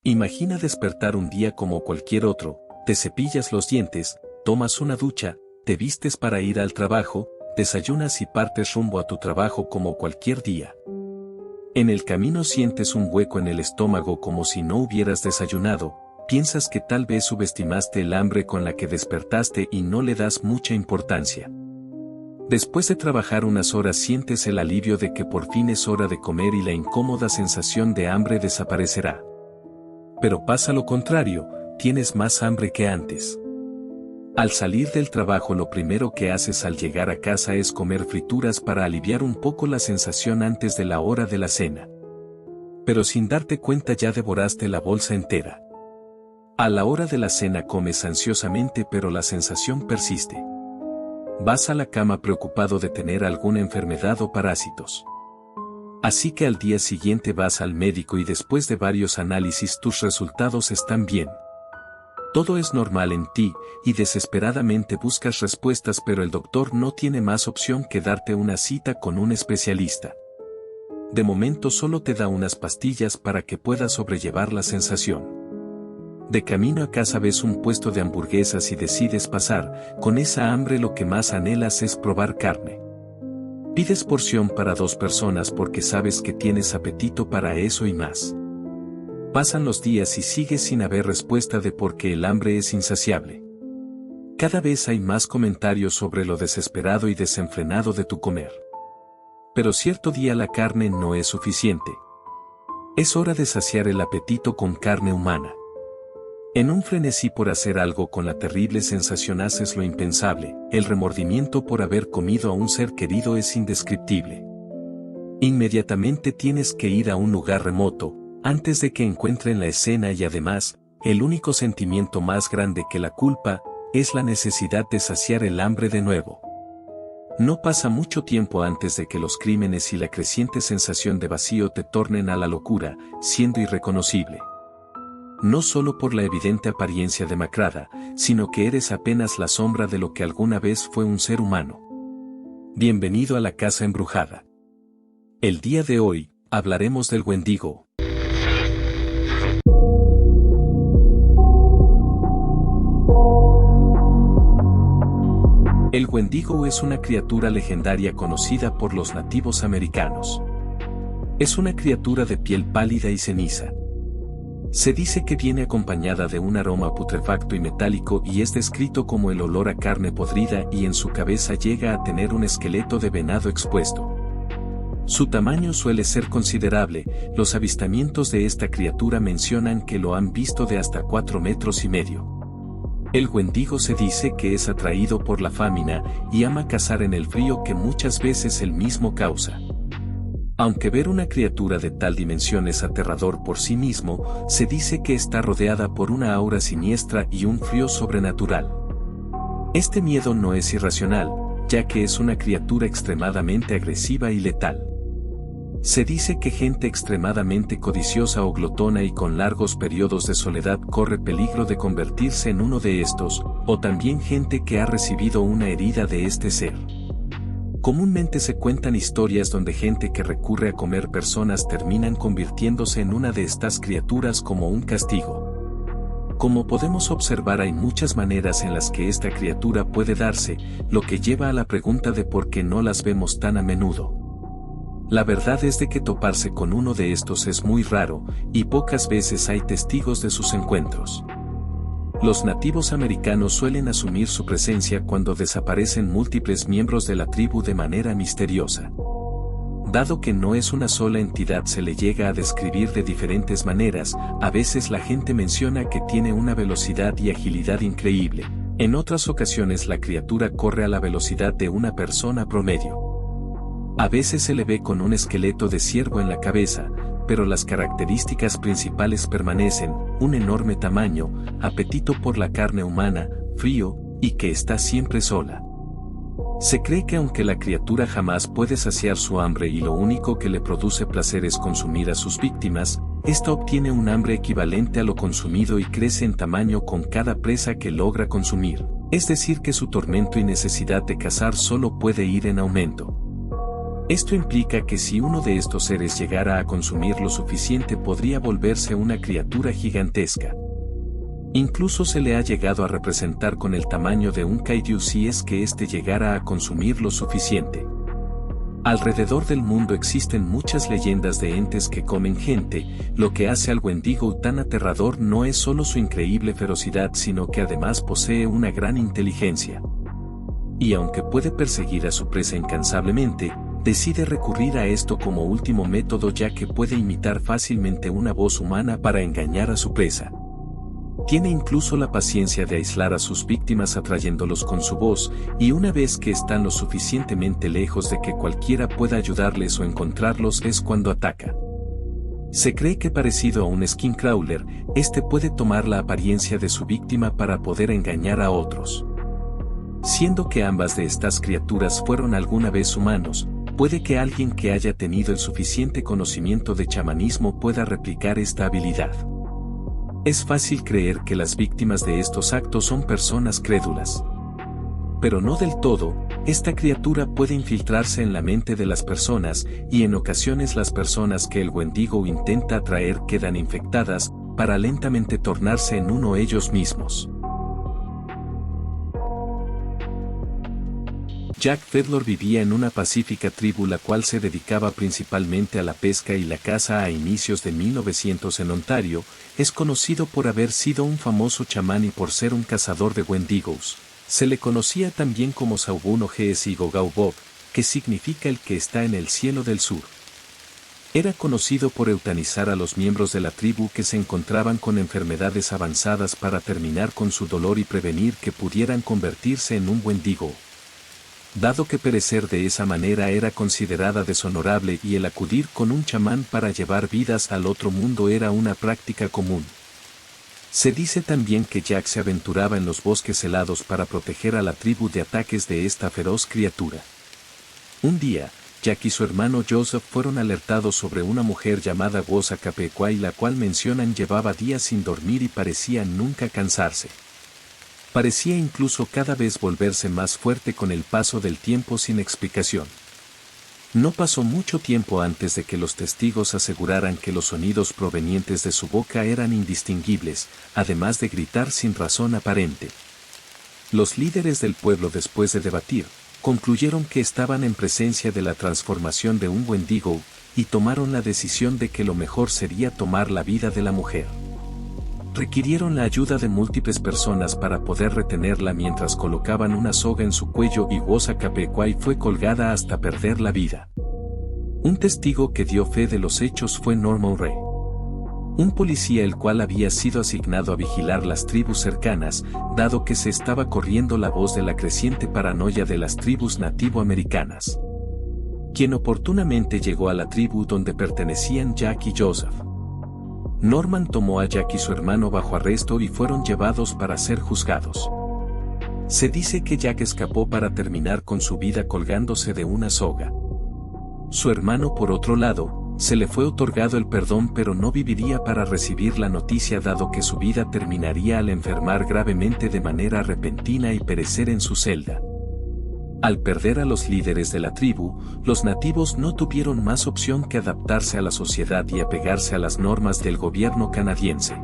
Imagina despertar un día como cualquier otro, te cepillas los dientes, tomas una ducha, te vistes para ir al trabajo, desayunas y partes rumbo a tu trabajo como cualquier día. En el camino sientes un hueco en el estómago como si no hubieras desayunado, piensas que tal vez subestimaste el hambre con la que despertaste y no le das mucha importancia. Después de trabajar unas horas sientes el alivio de que por fin es hora de comer y la incómoda sensación de hambre desaparecerá. Pero pasa lo contrario, tienes más hambre que antes. Al salir del trabajo lo primero que haces al llegar a casa es comer frituras para aliviar un poco la sensación antes de la hora de la cena. Pero sin darte cuenta ya devoraste la bolsa entera. A la hora de la cena comes ansiosamente pero la sensación persiste. Vas a la cama preocupado de tener alguna enfermedad o parásitos. Así que al día siguiente vas al médico y después de varios análisis tus resultados están bien. Todo es normal en ti, y desesperadamente buscas respuestas pero el doctor no tiene más opción que darte una cita con un especialista. De momento solo te da unas pastillas para que puedas sobrellevar la sensación. De camino a casa ves un puesto de hamburguesas y decides pasar, con esa hambre lo que más anhelas es probar carne. Pides porción para 2 personas porque sabes que tienes apetito para eso y más. Pasan los días y sigues sin haber respuesta de por qué el hambre es insaciable. Cada vez hay más comentarios sobre lo desesperado y desenfrenado de tu comer. Pero cierto día la carne no es suficiente. Es hora de saciar el apetito con carne humana. En un frenesí por hacer algo con la terrible sensación haces lo impensable, el remordimiento por haber comido a un ser querido es indescriptible. Inmediatamente tienes que ir a un lugar remoto, antes de que encuentren la escena y además, el único sentimiento más grande que la culpa, es la necesidad de saciar el hambre de nuevo. No pasa mucho tiempo antes de que los crímenes y la creciente sensación de vacío te tornen a la locura, siendo irreconocible. No solo por la evidente apariencia demacrada, sino que eres apenas la sombra de lo que alguna vez fue un ser humano. Bienvenido a la casa embrujada. El día de hoy, hablaremos del Wendigo. El Wendigo es una criatura legendaria conocida por los nativos americanos. Es una criatura de piel pálida y ceniza. Se dice que viene acompañada de un aroma putrefacto y metálico y es descrito como el olor a carne podrida y en su cabeza llega a tener un esqueleto de venado expuesto. Su tamaño suele ser considerable, los avistamientos de esta criatura mencionan que lo han visto de hasta 4,5 metros. El Wendigo se dice que es atraído por la famina y ama cazar en el frío que muchas veces él mismo causa. Aunque ver una criatura de tal dimensión es aterrador por sí mismo, se dice que está rodeada por una aura siniestra y un frío sobrenatural. Este miedo no es irracional, ya que es una criatura extremadamente agresiva y letal. Se dice que gente extremadamente codiciosa o glotona y con largos periodos de soledad corre peligro de convertirse en uno de estos, o también gente que ha recibido una herida de este ser. Comúnmente se cuentan historias donde gente que recurre a comer personas terminan convirtiéndose en una de estas criaturas como un castigo. Como podemos observar hay muchas maneras en las que esta criatura puede darse, lo que lleva a la pregunta de por qué no las vemos tan a menudo. La verdad es de que toparse con uno de estos es muy raro, y pocas veces hay testigos de sus encuentros. Los nativos americanos suelen asumir su presencia cuando desaparecen múltiples miembros de la tribu de manera misteriosa. Dado que no es una sola entidad se le llega a describir de diferentes maneras, a veces la gente menciona que tiene una velocidad y agilidad increíble, en otras ocasiones la criatura corre a la velocidad de una persona promedio. A veces se le ve con un esqueleto de ciervo en la cabeza, pero las características principales permanecen, un enorme tamaño, apetito por la carne humana, frío, y que está siempre sola. Se cree que aunque la criatura jamás puede saciar su hambre y lo único que le produce placer es consumir a sus víctimas, ésta obtiene un hambre equivalente a lo consumido y crece en tamaño con cada presa que logra consumir, es decir que su tormento y necesidad de cazar solo puede ir en aumento. Esto implica que si uno de estos seres llegara a consumir lo suficiente podría volverse una criatura gigantesca. Incluso se le ha llegado a representar con el tamaño de un kaiju si es que éste llegara a consumir lo suficiente. Alrededor del mundo existen muchas leyendas de entes que comen gente. Lo que hace al Wendigo tan aterrador no es solo su increíble ferocidad sino que además posee una gran inteligencia. Y aunque puede perseguir a su presa incansablemente, decide recurrir a esto como último método ya que puede imitar fácilmente una voz humana para engañar a su presa. Tiene incluso la paciencia de aislar a sus víctimas atrayéndolos con su voz, y una vez que están lo suficientemente lejos de que cualquiera pueda ayudarles o encontrarlos es cuando ataca. Se cree que parecido a un Skinncrawler, este puede tomar la apariencia de su víctima para poder engañar a otros. Siendo que ambas de estas criaturas fueron alguna vez humanos, puede que alguien que haya tenido el suficiente conocimiento de chamanismo pueda replicar esta habilidad. Es fácil creer que las víctimas de estos actos son personas crédulas. Pero no del todo, esta criatura puede infiltrarse en la mente de las personas, y en ocasiones las personas que el Wendigo intenta atraer quedan infectadas, para lentamente tornarse en uno ellos mismos. Jack Fedlor vivía en una pacífica tribu la cual se dedicaba principalmente a la pesca y la caza a inicios de 1900 en Ontario. Es conocido por haber sido un famoso chamán y por ser un cazador de Wendigos. Se le conocía también como Saubuno Geesigo Bob, que significa el que está en el cielo del sur. Era conocido por eutanizar a los miembros de la tribu que se encontraban con enfermedades avanzadas para terminar con su dolor y prevenir que pudieran convertirse en un Wendigo. Dado que perecer de esa manera era considerada deshonorable y el acudir con un chamán para llevar vidas al otro mundo era una práctica común. Se dice también que Jack se aventuraba en los bosques helados para proteger a la tribu de ataques de esta feroz criatura. Un día, Jack y su hermano Joseph fueron alertados sobre una mujer llamada Wosa Capequay, la cual mencionan llevaba días sin dormir y parecía nunca cansarse. Parecía incluso cada vez volverse más fuerte con el paso del tiempo sin explicación. No pasó mucho tiempo antes de que los testigos aseguraran que los sonidos provenientes de su boca eran indistinguibles, además de gritar sin razón aparente. Los líderes del pueblo, después de debatir, concluyeron que estaban en presencia de la transformación de un Wendigo, y tomaron la decisión de que lo mejor sería tomar la vida de la mujer. Requirieron la ayuda de múltiples personas para poder retenerla mientras colocaban una soga en su cuello y Wosa Capequay fue colgada hasta perder la vida. Un testigo que dio fe de los hechos fue Norman Ray, un policía el cual había sido asignado a vigilar las tribus cercanas, dado que se estaba corriendo la voz de la creciente paranoia de las tribus nativoamericanas. Quien oportunamente llegó a la tribu donde pertenecían Jack y Joseph. Norman tomó a Jack y su hermano bajo arresto y fueron llevados para ser juzgados. Se dice que Jack escapó para terminar con su vida colgándose de una soga. Su hermano, por otro lado, se le fue otorgado el perdón pero no viviría para recibir la noticia dado que su vida terminaría al enfermar gravemente de manera repentina y perecer en su celda. Al perder a los líderes de la tribu, los nativos no tuvieron más opción que adaptarse a la sociedad y apegarse a las normas del gobierno canadiense.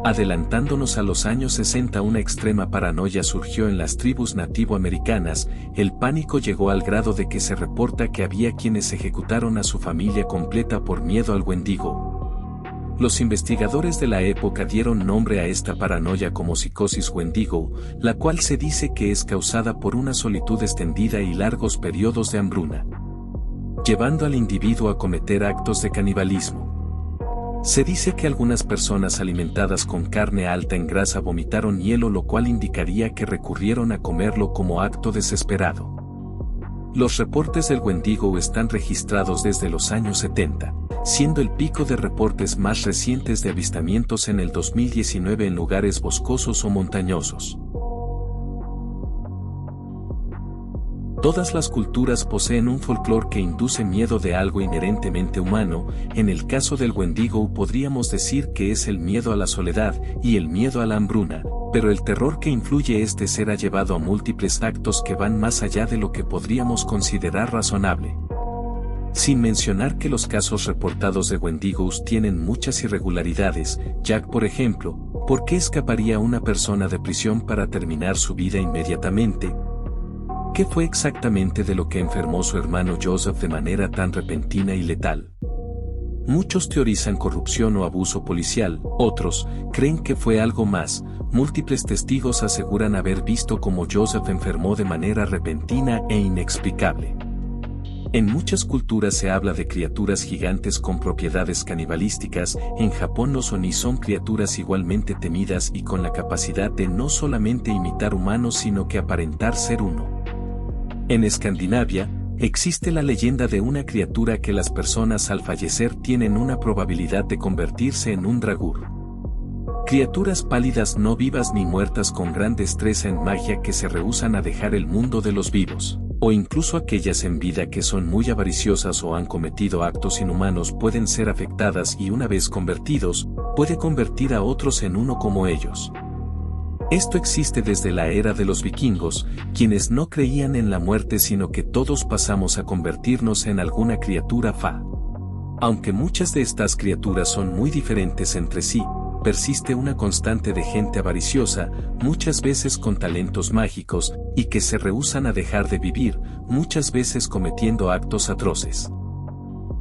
Adelantándonos a los años 60, una extrema paranoia surgió en las tribus nativoamericanas. El pánico llegó al grado de que se reporta que había quienes ejecutaron a su familia completa por miedo al Wendigo. Los investigadores de la época dieron nombre a esta paranoia como psicosis Wendigo, la cual se dice que es causada por una solitud extendida y largos periodos de hambruna, llevando al individuo a cometer actos de canibalismo. Se dice que algunas personas alimentadas con carne alta en grasa vomitaron hielo, lo cual indicaría que recurrieron a comerlo como acto desesperado. Los reportes del Wendigo están registrados desde los años 70, siendo el pico de reportes más recientes de avistamientos en el 2019 en lugares boscosos o montañosos. Todas las culturas poseen un folclore que induce miedo de algo inherentemente humano. En el caso del Wendigo podríamos decir que es el miedo a la soledad y el miedo a la hambruna, pero el terror que influye este ser ha llevado a múltiples actos que van más allá de lo que podríamos considerar razonable. Sin mencionar que los casos reportados de Wendigos tienen muchas irregularidades. Jack, por ejemplo, ¿por qué escaparía una persona de prisión para terminar su vida inmediatamente? ¿Qué fue exactamente de lo que enfermó su hermano Joseph de manera tan repentina y letal? Muchos teorizan corrupción o abuso policial, otros creen que fue algo más. Múltiples testigos aseguran haber visto cómo Joseph enfermó de manera repentina e inexplicable. En muchas culturas se habla de criaturas gigantes con propiedades canibalísticas. En Japón los Oni son criaturas igualmente temidas y con la capacidad de no solamente imitar humanos sino que aparentar ser uno. En Escandinavia, existe la leyenda de una criatura que las personas al fallecer tienen una probabilidad de convertirse en un dragur. Criaturas pálidas no vivas ni muertas con gran destreza en magia que se rehúsan a dejar el mundo de los vivos, o incluso aquellas en vida que son muy avariciosas o han cometido actos inhumanos pueden ser afectadas y una vez convertidos, puede convertir a otros en uno como ellos. Esto existe desde la era de los vikingos, quienes no creían en la muerte sino que todos pasamos a convertirnos en alguna criatura fa. Aunque muchas de estas criaturas son muy diferentes entre sí, persiste una constante de gente avariciosa, muchas veces con talentos mágicos, y que se rehúsan a dejar de vivir, muchas veces cometiendo actos atroces.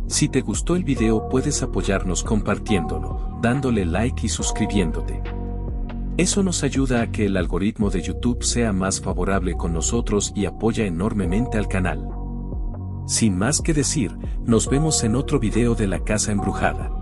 Si te gustó el video puedes apoyarnos compartiéndolo, dándole like y suscribiéndote. Eso nos ayuda a que el algoritmo de YouTube sea más favorable con nosotros y apoya enormemente al canal. Sin más que decir, nos vemos en otro video de la Casa Embrujada.